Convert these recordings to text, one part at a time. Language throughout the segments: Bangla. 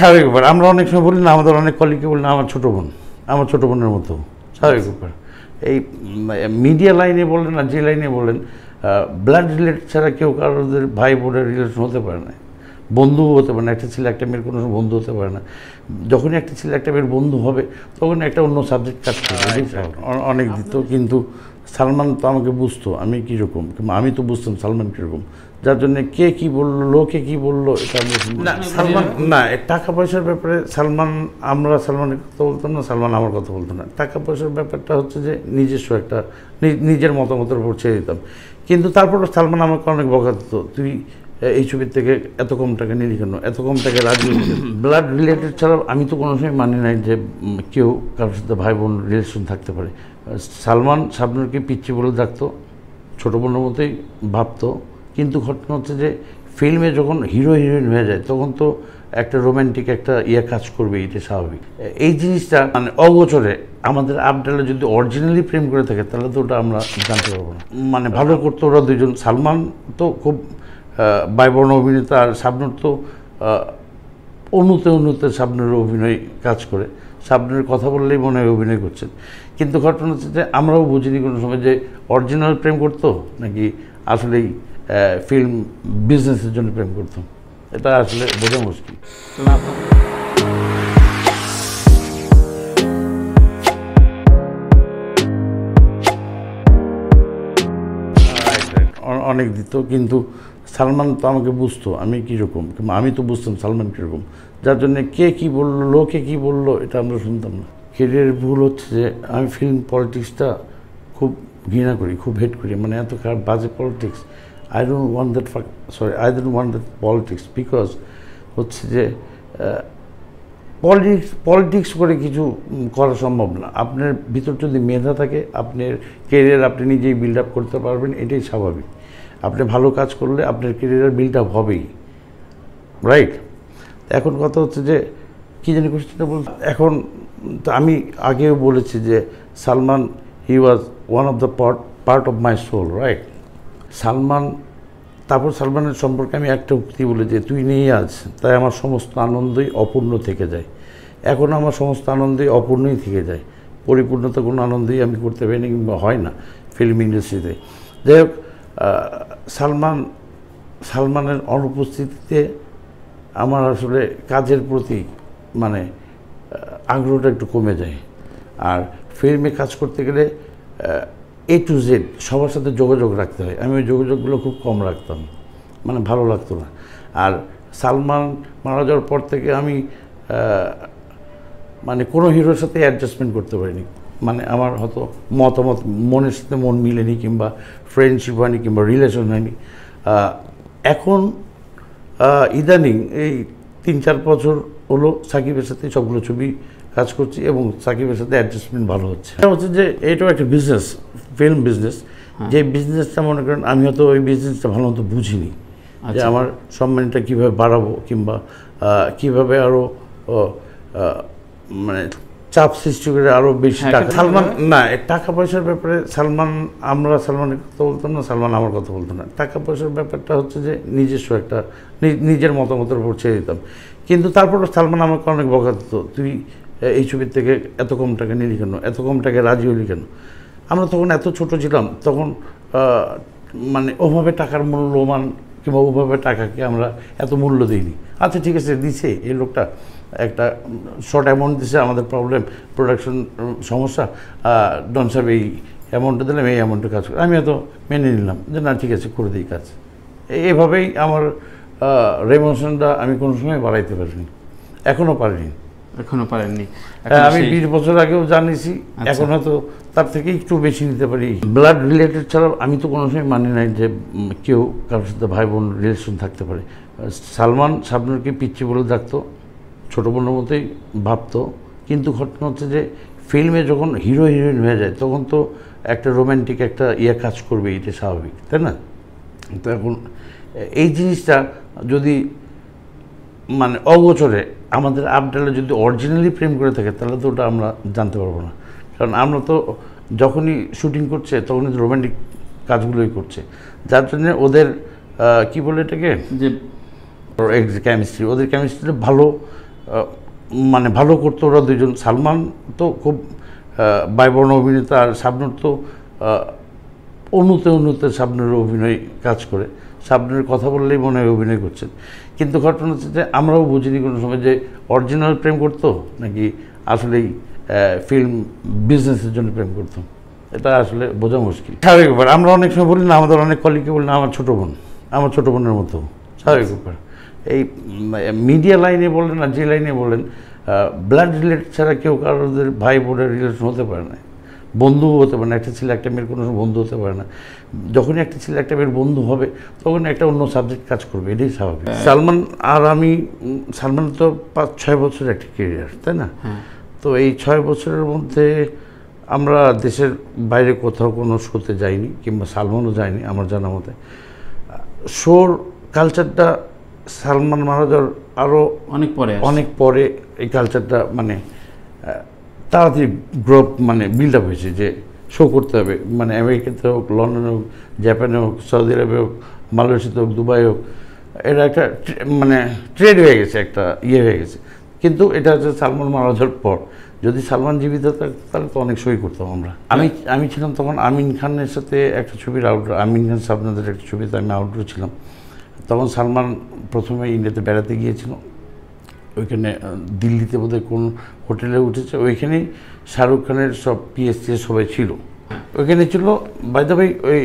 স্বাভাবিক ব্যাপার। আমরা অনেক সময় বলি না, আমাদের অনেক কলিগকে বলি না আমার ছোটো বোনের মতো। স্বাভাবিক ব্যাপার। এই মিডিয়া লাইনে বলেন না, যে লাইনে বলেন, ব্লাড রিলেটেড ছাড়া কেউ কারোদের ভাই বোনের রিলেশন হতে পারে না, বন্ধুও হতে পারে না। একটা ছেলে একটা মেয়ের কোনো বন্ধু হতে পারে না। যখনই একটা ছেলে একটা মেয়ের বন্ধু হবে তখন একটা অন্য সাবজেক্ট কাজ করবে। অনেক দিত, কিন্তু সালমান তো আমাকে বুঝতো আমি কীরকম, কিংবা আমি তো বুঝতাম সালমান কীরকম, যার জন্য কে কী বললো, লোকে কী বললো এটা না। সালমান না, টাকা পয়সার ব্যাপারে আমরা সালমানের কথা বলতাম না, সালমান আমার কথা বলতো না। টাকা পয়সার ব্যাপারটা হচ্ছে যে নিজস্ব একটা নিজের মতামতের উপর ছেড়ে দিতাম। কিন্তু তারপরও সালমান আমাকে অনেক বকা দিত, তুই এই ছবির থেকে এত কম টাকা নিলি কেন, এত কম টাকা রাজি। ব্লাড রিলেটেড ছাড়া আমি তো কোনো সময় মানি নাই যে কেউ কারোর সাথে ভাই বোন রিলেশন থাকতে পারে। সালমান শাবনূরকে পিচ্চি বলে ডাকতো, ছোটো বোনের মতোই ভাবতো। কিন্তু ঘটনা হচ্ছে যে ফিল্মে যখন হিরো হিরোইন হয়ে যায় তখন তো একটা রোম্যান্টিক একটা কাজ করবে, এটা স্বাভাবিক। এই জিনিসটা মানে অগোচরে আমাদের আপডালে যদি অরিজিনালি প্রেম করে থাকে তাহলে তো ওটা আমরা জানতে পারবো না। মানে ভালো করতো ওরা দুজন। সালমান তো খুব বায়বর্ণ অভিনেতা, আর শাবনূর তো অনুতে শাবনূরের অভিনয় কাজ করে। শাবনূরের কথা বললেই মনে হয় অভিনয় করছেন। কিন্তু ঘটনা হচ্ছে যে আমরাও বুঝিনি কোনো সময় যে অরিজিনাল প্রেম করতো নাকি আসলেই ফিল্ম বিজনেসের জন্য প্রেম করতো, এটা আসলে বোঝা মুশকিল। অনেক দিত, কিন্তু সালমান তো আমাকে বুঝতো আমি কীরকম, কিংবা আমি তো বুঝতাম সালমান কীরকম, যার জন্য কে কী বললো, লোকে কী বললো এটা আমরা শুনতাম না। কেরিয়ারের ভুল হচ্ছে যে আমি ফিল্ম পলিটিক্সটা খুব ঘৃণা করি, খুব হেট করি। মানে এত খারাপ বাজে politics. I don't want that politics because হচ্ছে যে পলিটিক্স করে কিছু করা সম্ভব না। আপনার ভিতর যদি মেধা থাকে, আপনার কেরিয়ার আপনি নিজেই বিল্ড আপ করতে পারবেন, এটাই স্বাভাবিক। আপনি ভালো কাজ করলে আপনার কেরিয়ার বিল্ড আপ হবেই, রাইট? এখন কথা হচ্ছে যে কী জানি কোশ্চেনটা বলতে, এখন তো আমি আগেও বলেছি যে Salman he was one of the part of my soul, right? তারপর সালমানের সম্পর্কে আমি একটা উক্তি বলে যে তুই নেই আজ, তাই আমার সমস্ত আনন্দই অপূর্ণ থেকে যায়। এখন আমার সমস্ত আনন্দই অপূর্ণই থেকে যায়, পরিপূর্ণতা কোনো আনন্দই আমি করতে পারিনি কিংবা হয় না ফিল্ম ইন্ডাস্ট্রিতে। যাই হোক, সালমানের অনুপস্থিতিতে আমার আসলে কাজের প্রতি মানে আগ্রহটা একটু কমে যায়। আর ফিল্মে কাজ করতে গেলে A to Z সবার সাথে যোগাযোগ রাখতে হয়। আমি ওই যোগাযোগগুলো খুব কম রাখতাম, মানে ভালো লাগতো না। আর সালমান মারা যাওয়ার পর থেকে আমি মানে কোনো হিরোর সাথে অ্যাডজাস্টমেন্ট করতে পারিনি। মানে আমার হয়তো মতামত মনের সাথে মন মিলেনি, কিংবা ফ্রেন্ডশিপ হয়নি, কিংবা রিলেশন হয়নি। এখন ইদানিং এই 3-4 বছর হলো সাকিবের সাথে সবগুলো ছবি কাজ করছি এবং সাকিবের সাথে অ্যাডজাস্টমেন্ট ভালো হচ্ছে। এটা হচ্ছে যে এটাও একটা বিজনেস, ফিল্ম বিজনেস। যে বিজনেসটা মনে করেন আমি হয়তো ওই বিজনেসটা ভালো মতো বুঝিনি, যে আমার সম্মানটা কীভাবে বাড়াবো, কিংবা কীভাবে আরও মানে চাপ সৃষ্টি করে আরও বেশি টাকা। সালমান না, টাকা পয়সার ব্যাপারে আমরা সালমানের কথা বলতাম না, সালমান আমার কথা বলতো না। টাকা পয়সার ব্যাপারটা হচ্ছে যে নিজস্ব একটা নিজের মতামতের উপর ছেড়ে দিতাম। কিন্তু তারপরও সালমান আমাকে অনেক বকা দিত, তুই এই ছবির থেকে এত কম টাকা নিলি কেন, এত কম টাকা রাজি হলি কেন। আমরা তখন এত ছোট ছিলাম, তখন মানে ওভাবে টাকার মূল্যমান কিংবা ওভাবে টাকাকে আমরা এত মূল্য দিইনি। আচ্ছা ঠিক আছে, দিছে এই লোকটা একটা শর্ট অ্যামাউন্ট দিছে, আমাদের প্রবলেম প্রোডাকশন সমস্যা, ডন সাহেব এই অ্যামাউন্টটা দিলাম, এই অ্যামাউন্টে কাজ করে আমি এত মেনে নিলাম যে না ঠিক আছে করে দিই কাজ। এইভাবেই আমার রেমোশনটা আমি কোনো সময় বাড়াইতে পারিনি, এখনও পারিনি। আমি 20 বছর আগেও জানিয়েছি, এখন হয়তো তার থেকে একটু বেশি নিতে পারি। ব্লাড রিলেটেড ছাড়া আমি তো কোনো সময় মানি নাই যে কেউ কারোর সাথে ভাই বোন রিলেশন থাকতে পারে। সালমান শাবনূরকে পিচ্চি বলে ডাকতো, ছোটো বোনের মতোই ভাবতো। কিন্তু ঘটনা হচ্ছে যে ফিল্মে যখন হিরো হিরোইন হয়ে যায় তখন তো একটা রোম্যান্টিক একটা কাজ করবে, এটা স্বাভাবিক, তাই না? তো এখন এই জিনিসটা যদি মানে অগোচরে আমাদের আপডালে যদি অরিজিনালি প্রেম করে থাকে তাহলে তো ওটা আমরা জানতে পারবো না। কারণ আমরা তো যখনই শুটিং করছে তখনই তো রোম্যান্টিক কাজগুলোই করছে, যার জন্য ওদের কী বলে এটাকে যে কেমিস্ট্রি, ওদের কেমিস্ট্রিটা ভালো মানে ভালো করতো ওরা দুজন। সালমান তো খুব বায়বর্ণ অভিনেতা, আর শাবনূর তো অনুতে শাবনূরের অভিনয় কাজ করে, শাবনূরের কথা বললেই মনে হয় অভিনয় করছেন। কিন্তু ঘটনা হচ্ছে যে আমরাও বুঝিনি কোনো সময় যে অরিজিনাল প্রেম করতো নাকি আসলেই ফিল্ম বিজনেসের জন্য প্রেম করতো, এটা আসলে বোঝা মুশকিল। স্বাভাবিক ব্যাপার, আমরা অনেক সময় বলি না, আমাদের অনেক কলিগকে বলি না আমার ছোটো বোন, আমার ছোটো বোনের মতো, স্বাভাবিক ব্যাপার। এই মিডিয়া লাইনে বলেন আর যে লাইনে বলেন, ব্লাড রিলেটেড ছাড়া কেউ কারোদের ভাই বোনের রিলেশন হতে পারে না, বন্ধু হতে পারে না। একটা ছেলে একটা মেয়ের কোনো বন্ধু হতে পারে না। যখনই একটা ছেলে একটা মেয়ের বন্ধু হবে তখন একটা অন্য সাবজেক্ট কাজ করবে, এটাই স্বাভাবিক। সালমান আর আমি, সালমান তো 5-6 বছরের একটা কেরিয়ার, তাই না? তো এই 6 বছরের মধ্যে আমরা দেশের বাইরে কোথাও কোনো শোতে যাইনি, কিংবা সালমানও যায়নি আমার জানা মতে। শোর কালচারটা সালমান মারা যাওয়ার আরও অনেক পরে এই কালচারটা মানে তাড়াতাড়ি গ্রোপ মানে বিল্ড আপ হয়েছে যে শো করতে হবে। মানে আমেরিকাতে হোক, লন্ডনে হোক, জাপানে হোক, সৌদি আরবে হোক, মালয়েশিয়াতে হোক, দুবাই হোক, এটা একটা মানে ট্রেড হয়ে গেছে, একটা ইয়ে হয়ে গেছে। কিন্তু এটা হচ্ছে সালমান মারা যাওয়ার পর। যদি সালমান জীবিত থাকতো তাহলে তো অনেক সই করতাম আমরা। আমি ছিলাম তখন আমিন খানের সাথে একটা ছবির আউটডোর, আমিন খান সাবনাদের একটা ছবিতে আমি আউটডোর ছিলাম। তখন সালমান প্রথমে ইন্ডিয়াতে বেড়াতে গিয়েছিল, ওইখানে দিল্লিতে বোধহয় কোন হোটেলে উঠেছে, ওইখানেই শাহরুখ খানের সব পিএসসি সবাই ছিল, ওইখানে ছিল। বাই দ্য ওয়ে ওই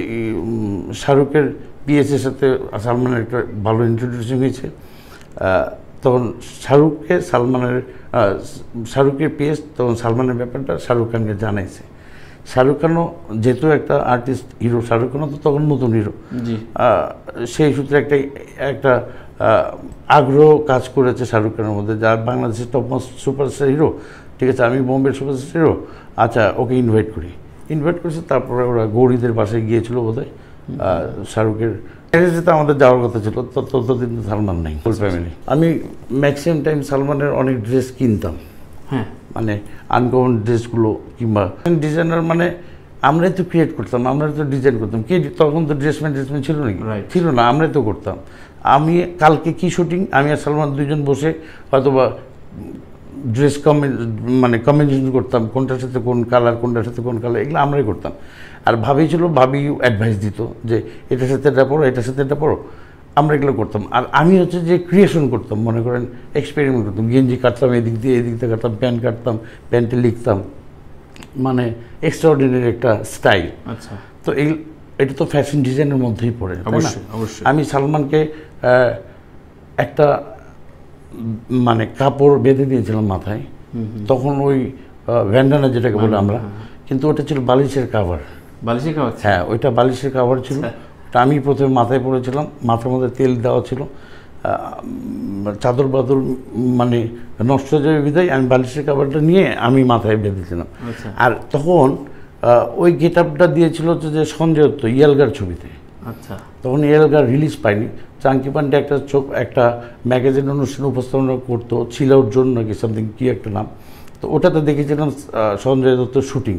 শাহরুখের পিএসসির সাথে সালমানের একটা ভালো ইন্ট্রোডিউশন হয়েছে। তখন শাহরুখের পিএস তখন সালমানের ব্যাপারটা শাহরুখ খানকে জানাইছে। শাহরুখ খানও যেহেতু একটা আর্টিস্ট হিরো, শাহরুখ খানও তো তখন নতুন হিরো, সেই সূত্রে একটা আগ্রহ কাজ করেছে শাহরুখ খানের মধ্যে, যার বাংলাদেশের টপ মোস্ট সুপারস্টার হিরো, ঠিক আছে, আমি বোম্বের সুপারস্টার হিরো, আচ্ছা ওকে ইনভাইট করেছে। তারপরে ওরা গৌরীদের বাসায় গিয়েছিল বোধহয় শাহরুখের, যেতে আমাদের যাওয়ার কথা ছিল, ততদিন সালমান নেই, ফুল ফ্যামিলি। আমি ম্যাক্সিমাম টাইম সালমানের অনেক ড্রেস কিনতাম, মানে আনকমন ড্রেসগুলো, কিংবা ডিজাইনার মানে আমরাই তো ক্রিয়েট করতাম, আমরাই তো ডিজাইন করতাম। কি তখন তো ড্রেসম্যান ছিল নাকি? ছিল না, আমরাই তো করতাম। আমি কালকে কি শুটিং, আমি আর সালমান দুজন বসে হয়তোবা ড্রেস কম্বিনেশন করতাম, কোনটার সাথে কোন কালার, এগুলো আমরাই করতাম। আর ভাবি অ্যাডভাইস দিত যে এটার সাথে এটা পড়ো, এটার সাথে এটা পড়ো, আমরা এগুলো করতাম। আর আমি হচ্ছে যে ক্রিয়েশন করতাম, মনে করেন এক্সপেরিমেন্ট করতাম, গেঞ্জি কাটতাম এদিক দিয়ে কাটতাম, প্যান্ট কাটতাম, প্যান্টে লিখতাম, মানে এক্সট্রাঅর্ডিনারি একটা স্টাইল। আচ্ছা, তো এটা তো ফ্যাশন ডিজাইনের মধ্যেই পড়ে। অবশ্যই আমি সালমানকে একটা মানে কাপড় বেঁধে দিয়েছিলাম মাথায়, তখন ওই ভ্যান্ডানা যেটাকে বলে আমরা, কিন্তু ওটা ছিল বালিশের কাভার। হ্যাঁ, ওইটা বালিশের কাভার ছিল। ওটা আমি প্রথমে মাথায় পড়েছিলাম, মাথার মধ্যে তেল দেওয়া ছিল, চাদর বাদর মানে নষ্ট হয়ে যাবে বিধায় আমি বালিশের কাভারটা নিয়ে আমি মাথায় বেঁধেছিলাম। আর তখন ওই গেট আপটা দিয়েছিল হচ্ছে যে সঞ্জয় দত্ত ইয়ালগার ছবিতে। আচ্ছা, তখন ইয়ালগার রিলিজ পাইনি। চাঙ্কি পান্ডে একটা ম্যাগাজিন অনুষ্ঠানে উপস্থাপনা করতো, ছিলাউর জন্য নাকি সামথিং কি একটা নাম, তো ওটাতে দেখেছিলাম সঞ্জয় দত্তর শুটিং।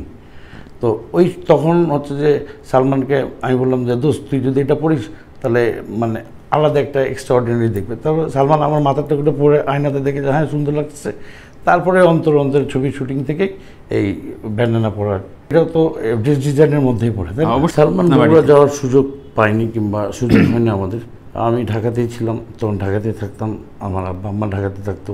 তো ওই তখন হচ্ছে যে সালমানকে আমি বললাম যে দোস্ত তুই যদি এটা পড়িস তাহলে মানে আলাদা একটা এক্সট্রাঅর্ডিনারি দেখবে। তারপরে সালমান আমার মাথাটা করে পরে আয়নাতে দেখে যে হ্যাঁ সুন্দর লাগছে। তারপরে অন্তর ছবির শুটিং থেকে এই ব্যান্ডানা পড়ার, এটাও তো ড্রেস ডিজাইনের মধ্যেই পড়ে, তাই না? সালমান বগুড়া যাওয়ার সুযোগ পাইনি, কিংবা সুযোগ হয়নি আমাদের। আমি ঢাকাতেই ছিলাম, তখন ঢাকাতেই থাকতাম, আমার আব্বা আম্মা ঢাকাতে থাকতো,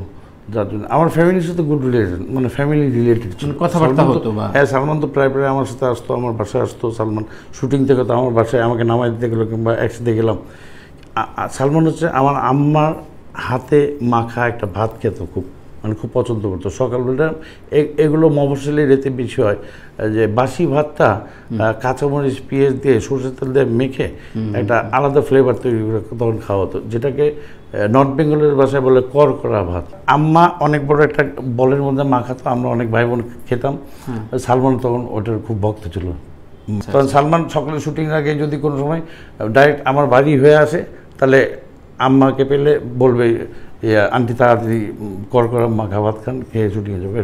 যার জন্য আমার ফ্যামিলির সাথে গুড রিলেশন, মানে ফ্যামিলি রিলেটেড কথাবার্তা হতো। হ্যাঁ, সালমান তো প্রায় আমার সাথে আসতো, আমার বাসায় আসতো। সালমান শুটিং থেকে তো আমার বাসায় আমাকে নামাই দিতে গেলো, কিংবা একসাথে গেলাম। সালমান হচ্ছে আমার আম্মার হাতে মাখা একটা ভাত খেত খুব পছন্দ করতো। সকালবেলা এগুলো মফস্বলী রেতে বেশি হয়, যে বাসি ভাতটা কাঁচামরিচ পেঁয়াজ দিয়ে সরষের তেল দিয়ে মেখে একটা আলাদা ফ্লেভার তৈরি করে তখন খাওয়া হতো, যেটাকে নর্থ বেঙ্গলের ভাষায় বলে করকরা ভাত। আম্মা অনেক বড় একটা বলের মধ্যে মাখাতো, আমরা অনেক ভাই বোন খেতাম। সালমান তখন ওটার খুব ভক্ত ছিল। তখন সালমান সকালে শুটিংয়ের আগে যদি কোনো সময় ডাইরেক্ট আমার বাড়ি হয়ে আসে, তাহলে আম্মাকে পেলে বলবে আন্টি তাড়াতাড়ি করকরা মাখা ভাত খান, খেয়ে শুটিংয়ে যাবে।